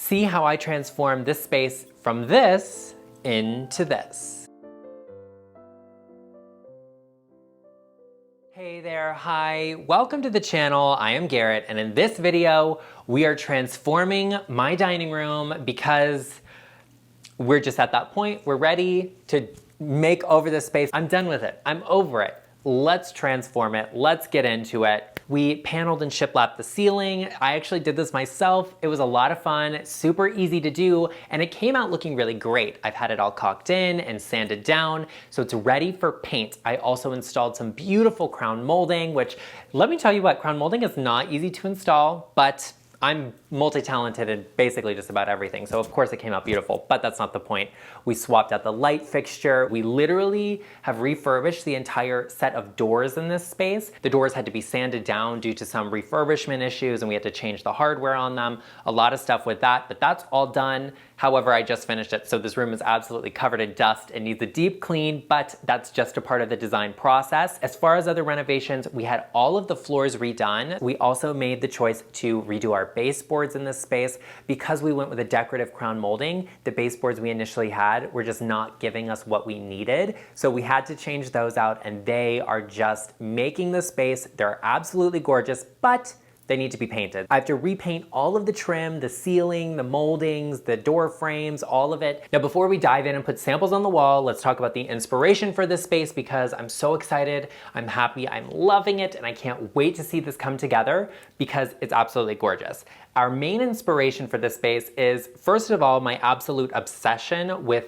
see how I transform this space from this into this. Hey there, hi, welcome to the channel. I am Garrett, and in this video, we are transforming my dining room because we're just at that point. We're ready to make over this space. I'm done with it. I'm over it. Let's transform it. Let's get into it. We paneled and shiplapped the ceiling. I actually did this myself. It was a lot of fun, super easy to do, and it came out looking really great. I've had it all caulked in and sanded down, so it's ready for paint. I also installed some beautiful crown molding, which, let me tell you what, crown molding is not easy to install, but I'm multi-talented in basically just about everything, so of course it came out beautiful, but that's not the point. We swapped out the light fixture. We literally have refurbished the entire set of doors in this space. The doors had to be sanded down due to some refurbishment issues, and we had to change the hardware on them. A lot of stuff with that, but that's all done. However, I just finished it, so this room is absolutely covered in dust. It needs a deep clean, but that's just a part of the design process. As far as other renovations, we had all of the floors redone. We also made the choice to redo our baseboards in this space because we went with a decorative crown molding. The baseboards we initially had were just not giving us what we needed, so we had to change those out, and they are just making the space. They're absolutely gorgeous, but they need to be painted. I have to repaint all of the trim, the ceiling, the moldings, the door frames, all of it. Now, before we dive in and put samples on the wall, let's talk about the inspiration for this space because I'm so excited, I'm happy, I'm loving it, and I can't wait to see this come together because it's absolutely gorgeous. Our main inspiration for this space is, first of all, my absolute obsession with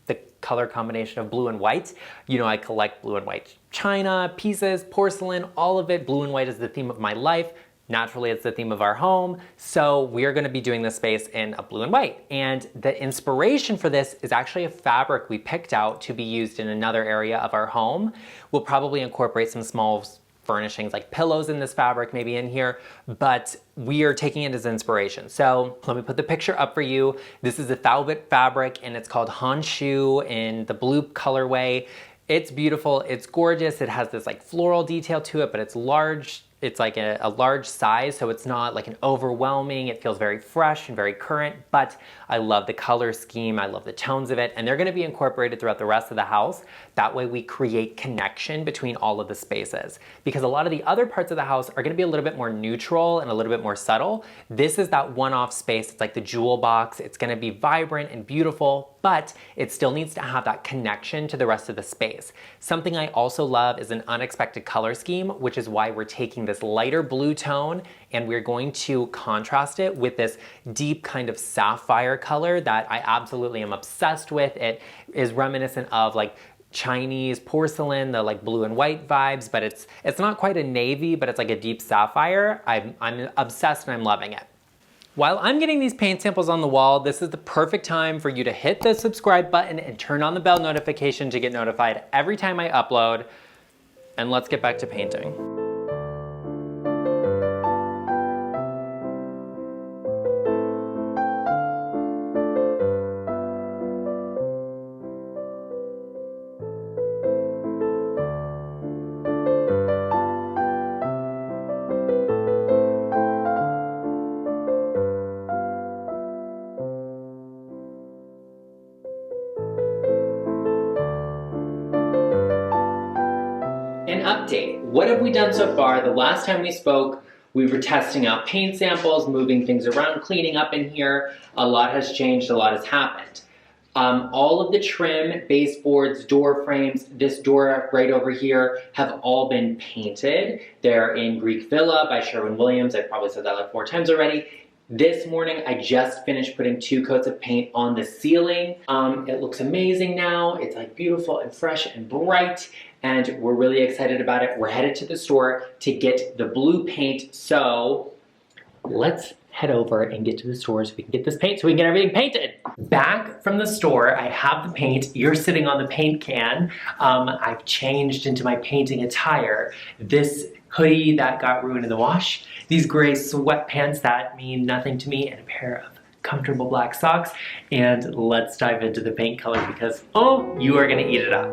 the color combination of blue and white. You know, I collect blue and white china, pieces, porcelain, all of it. Blue and white is the theme of my life. Naturally, it's the theme of our home, so we are going to be doing this space in a blue and white. And the inspiration for this is actually a fabric we picked out to be used in another area of our home. We'll probably incorporate some small furnishings like pillows in this fabric, maybe in here, but we are taking it as inspiration. So let me put the picture up for you. This is a Velvet fabric, and it's called Honshu in the blue colorway. It's beautiful, it's gorgeous. It has this like floral detail to it, but it's large. It's like a large size, so it's not like an overwhelming. It feels very fresh and very current, but I love the color scheme. I love the tones of it, and they're gonna be incorporated throughout the rest of the house. That way we create connection between all of the spaces, because a lot of the other parts of the house are gonna be a little bit more neutral and a little bit more subtle. This is that one-off space. It's like the jewel box. It's gonna be vibrant and beautiful, but it still needs to have that connection to the rest of the space. Something I also love is an unexpected color scheme, which is why we're taking this lighter blue tone and we're going to contrast it with this deep kind of sapphire color that I absolutely am obsessed with. It is reminiscent of like Chinese porcelain, the like blue and white vibes, but it's not quite a navy, but it's like a deep sapphire. I'm obsessed and I'm loving it. While I'm getting these paint samples on the wall, this is the perfect time for you to hit the subscribe button and turn on the bell notification to get notified every time I upload. And let's get back to painting. An update. What have we done so far? The last time we spoke, we were testing out paint samples, moving things around, cleaning up in here. A lot has changed, a lot has happened. All of the trim, baseboards, door frames, this door right over here have all been painted. They're in Greek Villa by Sherwin-Williams. I've probably said that like 4 times already. This morning, I just finished putting 2 coats of paint on the ceiling. It looks amazing now. It's like beautiful and fresh and bright, and we're really excited about it. We're headed to the store to get the blue paint, so let's head over and get to the store so we can get this paint so we can get everything painted. Back from the store, I have the paint. You're sitting on the paint can. I've changed into my painting attire. This hoodie that got ruined in the wash, these gray sweatpants that mean nothing to me, and a pair of comfortable black socks. And let's dive into the paint color because, oh, you are gonna eat it up.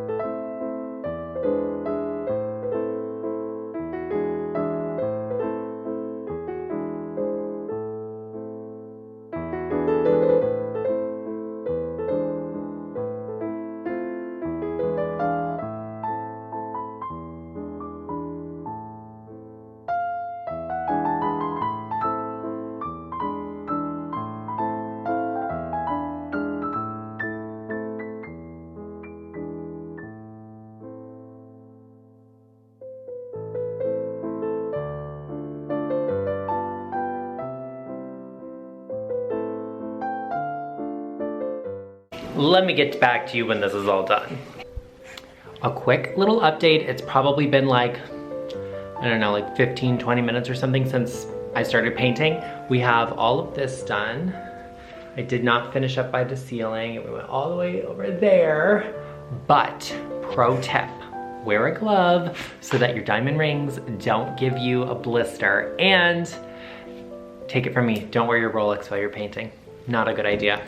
let me get back to you when this is all done. A quick little update. It's probably been like, I don't know, like 15, 20 minutes or something since I started painting. We have all of this done. I did not finish up by the ceiling. It went all the way over there. But, pro tip, wear a glove so that your diamond rings don't give you a blister. And take it from me, don't wear your Rolex while you're painting. Not a good idea.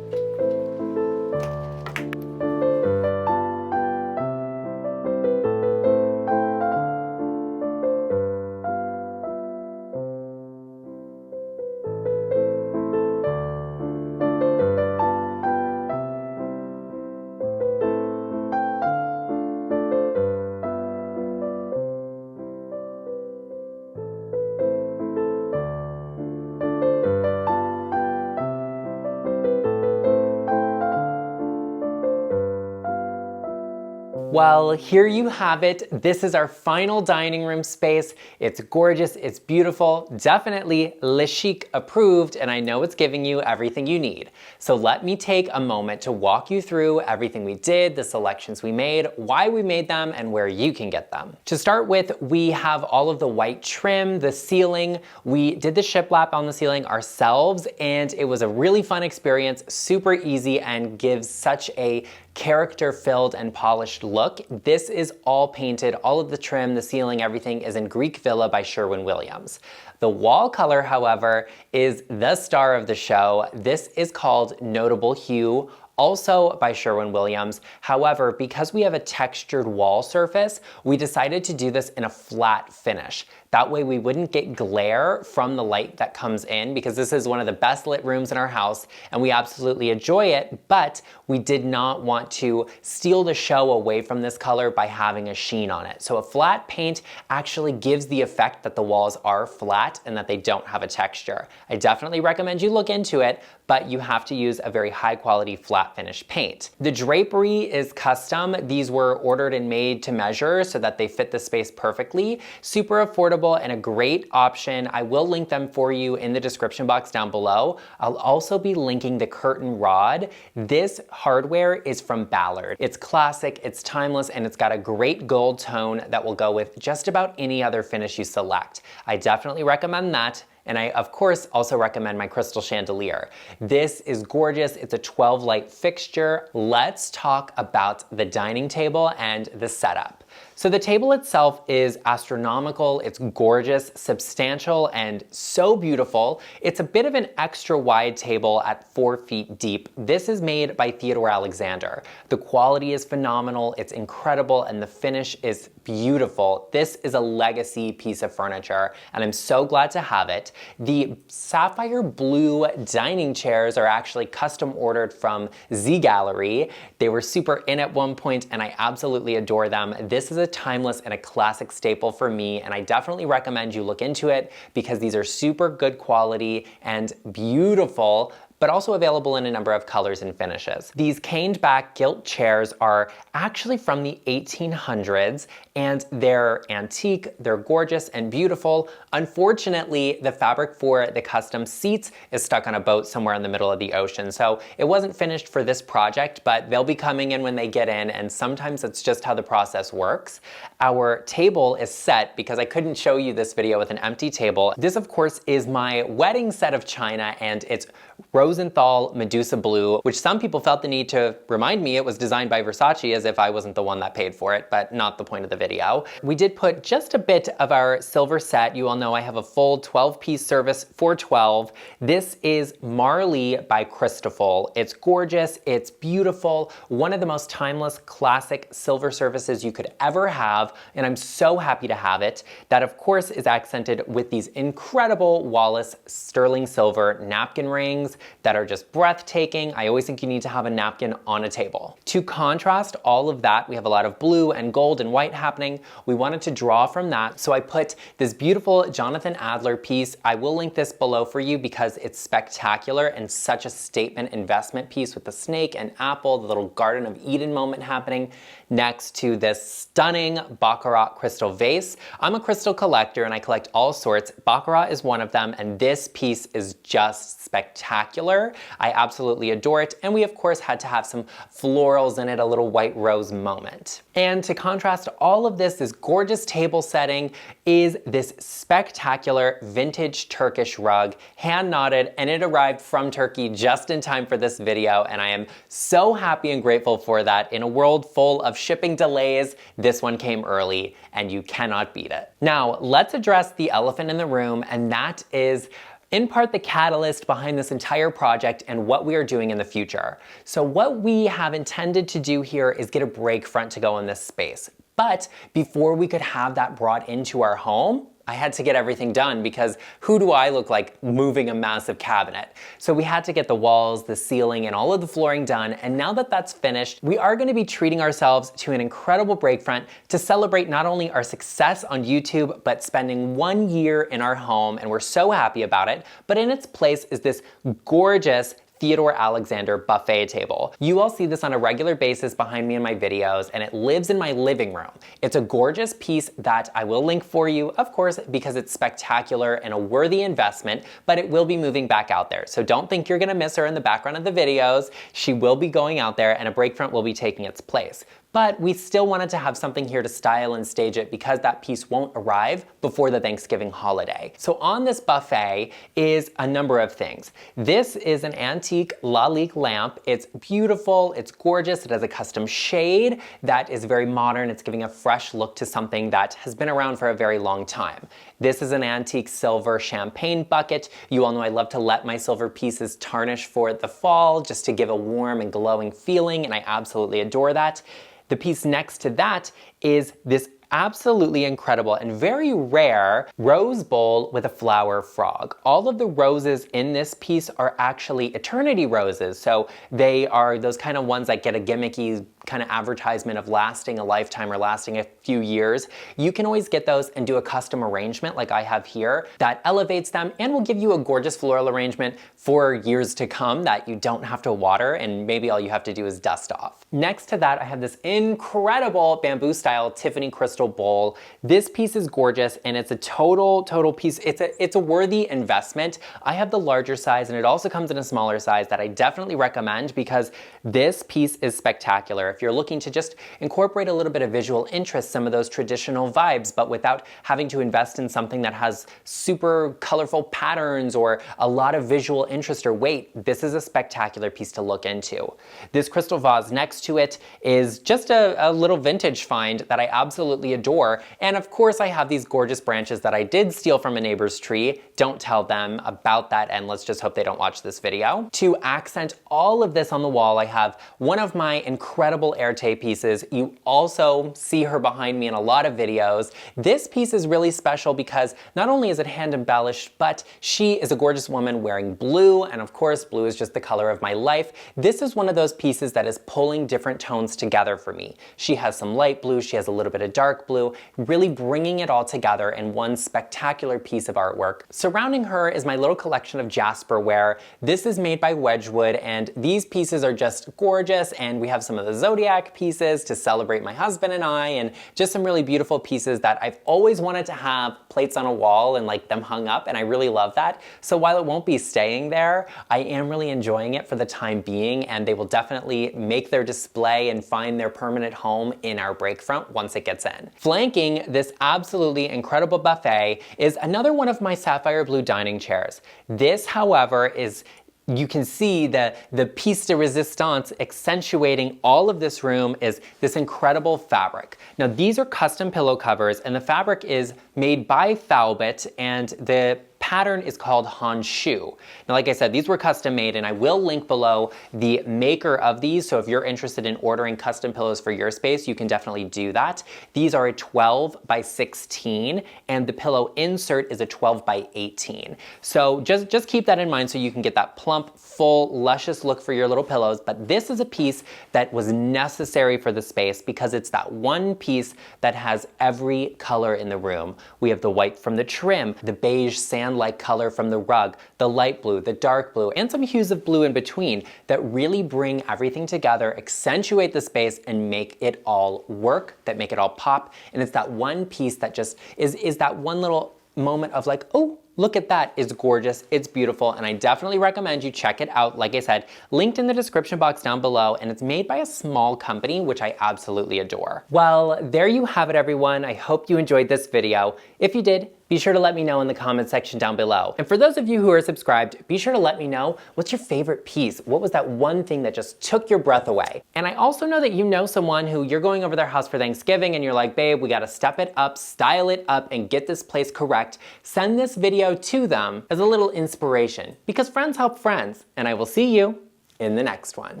Well, here you have it. This is our final dining room space. It's gorgeous, it's beautiful, definitely LeChic approved, and I know it's giving you everything you need. So let me take a moment to walk you through everything we did, the selections we made, why we made them, and where you can get them. To start with, we have all of the white trim, the ceiling. We did the shiplap on the ceiling ourselves, and it was a really fun experience, super easy, and gives such a character-filled and polished look. This is all painted, all of the trim, the ceiling, everything is in Greek Villa by Sherwin-Williams. The wall color, however, is the star of the show. This is called Notable Hue, also by Sherwin-Williams. However, because we have a textured wall surface, we decided to do this in a flat finish. That way we wouldn't get glare from the light that comes in, because this is one of the best lit rooms in our house and we absolutely enjoy it, but we did not want to steal the show away from this color by having a sheen on it. So a flat paint actually gives the effect that the walls are flat and that they don't have a texture. I definitely recommend you look into it, but you have to use a very high quality flat finish paint. The drapery is custom. These were ordered and made to measure so that they fit the space perfectly. Super affordable and a great option. I will link them for you in the description box down below. I'll also be linking the curtain rod. This hardware is from Ballard. It's classic, it's timeless, and it's got a great gold tone that will go with just about any other finish you select. I definitely recommend that. And I, of course, also recommend my crystal chandelier. This is gorgeous. It's a 12 light fixture. Let's talk about the dining table and the setup. So the table itself is astronomical, it's gorgeous, substantial, and so beautiful. It's a bit of an extra wide table at 4 feet deep. This is made by Theodore Alexander. The quality is phenomenal, it's incredible, and the finish is beautiful. This is a legacy piece of furniture, and I'm so glad to have it. The sapphire blue dining chairs are actually custom ordered from Z Gallery. They were super in at one point, and I absolutely adore them. This this is a timeless and a classic staple for me, and I definitely recommend you look into it because these are super good quality and beautiful, but also available in a number of colors and finishes. These caned back gilt chairs are actually from the 1800s, and they're antique, they're gorgeous and beautiful. Unfortunately, the fabric for the custom seats is stuck on a boat somewhere in the middle of the ocean, so it wasn't finished for this project, but they'll be coming in when they get in, and sometimes that's just how the process works. Our table is set because I couldn't show you this video with an empty table. This, of course, is my wedding set of china, and it's Rosenthal Medusa Blue, which some people felt the need to remind me it was designed by Versace, as if I wasn't the one that paid for it, but not the point of the video. We did put just a bit of our silver set. You all know I have a full 12-piece service for 12. This is Marley by Christofol. It's gorgeous, it's beautiful, one of the most timeless classic silver services you could ever have, and I'm so happy to have it. That, of course, is accented with these incredible Wallace sterling silver napkin rings that are just breathtaking. I always think you need to have a napkin on a table. To contrast all of that, we have a lot of blue and gold and white happening. We wanted to draw from that, so I put this beautiful Jonathan Adler piece. I will link this below for you because it's spectacular and such a statement investment piece with the snake and apple, the little Garden of Eden moment happening next to this stunning Baccarat crystal vase. I'm a crystal collector and I collect all sorts. Baccarat is one of them, and this piece is just spectacular. I absolutely adore it, and we of course had to have some florals in it, a little white rose moment. And to contrast all of this gorgeous table setting is this spectacular vintage Turkish rug, hand knotted, and it arrived from Turkey just in time for this video, and I am so happy and grateful for that. In a world full of shipping delays, this one came early, and you cannot beat it. Now, let's address the elephant in the room, and that is in part the catalyst behind this entire project and what we are doing in the future. So what we have intended to do here is get a break front to go in this space. But before we could have that brought into our home, I had to get everything done because who do I look like moving a massive cabinet? So we had to get the walls, the ceiling, and all of the flooring done, and now that that's finished, we are going to be treating ourselves to an incredible break front to celebrate not only our success on YouTube, but spending 1 year in our home, and we're so happy about it, but in its place is this gorgeous Theodore Alexander buffet table. You all see this on a regular basis behind me in my videos, and it lives in my living room. It's a gorgeous piece that I will link for you, of course, because it's spectacular and a worthy investment, but it will be moving back out there. So don't think you're gonna miss her in the background of the videos. She will be going out there, and a break front will be taking its place. But we still wanted to have something here to style and stage it because that piece won't arrive before the Thanksgiving holiday. So on this buffet is a number of things. This is an antique Lalique lamp. It's beautiful, it's gorgeous, it has a custom shade that is very modern. It's giving a fresh look to something that has been around for a very long time. This is an antique silver champagne bucket. You all know I love to let my silver pieces tarnish for the fall just to give a warm and glowing feeling, and I absolutely adore that. The piece next to that is this absolutely incredible and very rare rose bowl with a flower frog. All of the roses in this piece are actually eternity roses, so they are those kind of ones that get a gimmicky kind of advertisement of lasting a lifetime or lasting a few years. You can always get those and do a custom arrangement like I have here that elevates them and will give you a gorgeous floral arrangement for years to come that you don't have to water, and maybe all you have to do is dust off. Next to that, I have this incredible bamboo style Tiffany crystal bowl. This piece is gorgeous, and it's a total piece. It's a worthy investment. I have the larger size, and it also comes in a smaller size that I definitely recommend because this piece is spectacular. If you're looking to just incorporate a little bit of visual interest, some of those traditional vibes, but without having to invest in something that has super colorful patterns or a lot of visual interest or weight, this is a spectacular piece to look into. This crystal vase next to it is just a little vintage find that I absolutely adore. And of course, I have these gorgeous branches that I did steal from a neighbor's tree. Don't tell them about that, and let's just hope they don't watch this video. To accent all of this on the wall, I have one of my incredible incredible airtight pieces. You also see her behind me in a lot of videos. This piece is really special because not only is it hand embellished, but she is a gorgeous woman wearing blue, and of course, blue is just the color of my life. This is one of those pieces that is pulling different tones together for me. She has some light blue, she has a little bit of dark blue, really bringing it all together in one spectacular piece of artwork. Surrounding her is my little collection of jasper ware. This is made by Wedgwood, and these pieces are just gorgeous, and we have some of the zodiac pieces to celebrate my husband and I, and just some really beautiful pieces that I've always wanted to have plates on a wall and like them hung up, and I really love that. So while it won't be staying there, I am really enjoying it for the time being, and they will definitely make their display and find their permanent home in our break front once it gets in. Flanking this absolutely incredible buffet is another one of my sapphire blue dining chairs. This, however, is, you can see the piece de resistance accentuating all of this room is this incredible fabric. Now these are custom pillow covers, and the fabric is made by Thalbot, and the pattern is called Honshu. Now, like I said, these were custom made, and I will link below the maker of these, so if you're interested in ordering custom pillows for your space, you can definitely do that. These are a 12 by 16, and the pillow insert is a 12 by 18. So just keep that in mind so you can get that plump, full, luscious look for your little pillows, but this is a piece that was necessary for the space because it's that one piece that has every color in the room. We have the white from the trim, the beige sand-like color from the rug, the light blue, the dark blue, and some hues of blue in between that really bring everything together, accentuate the space, and make it all work, that make it all pop. And it's that one piece that just is that one little moment of like, oh, look at that, it's gorgeous, it's beautiful, and I definitely recommend you check it out. Like I said, linked in the description box down below, and it's made by a small company, which I absolutely adore. Well, there you have it, everyone. I hope you enjoyed this video. If you did, be sure to let me know in the comment section down below. And for those of you who are subscribed, be sure to let me know what's your favorite piece. What was that one thing that just took your breath away? And I also know that you know someone who you're going over their house for Thanksgiving and you're like, babe, we gotta step it up, style it up, and get this place correct. Send this video to them as a little inspiration, because friends help friends, and I will see you in the next one.